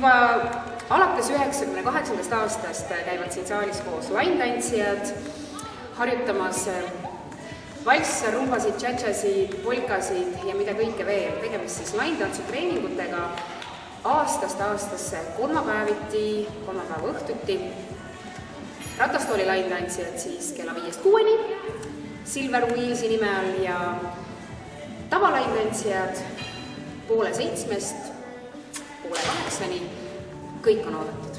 Juba alates 1998. aastast käivad siin saalis koos laintantsijad harjutamas valsse, rumbasid, tšatšasid, polkasid ja mida kõike veel. Tegemist siis laintantsutreeningutega aastast aastasse kolmapäeviti, kolmapäeva õhtuti. Ratastooli laintantsijad siis kella 5–6 Silver Wheelsi nime all ja tavalaintantsijad 6:30, 6:30, kõik on oodatud.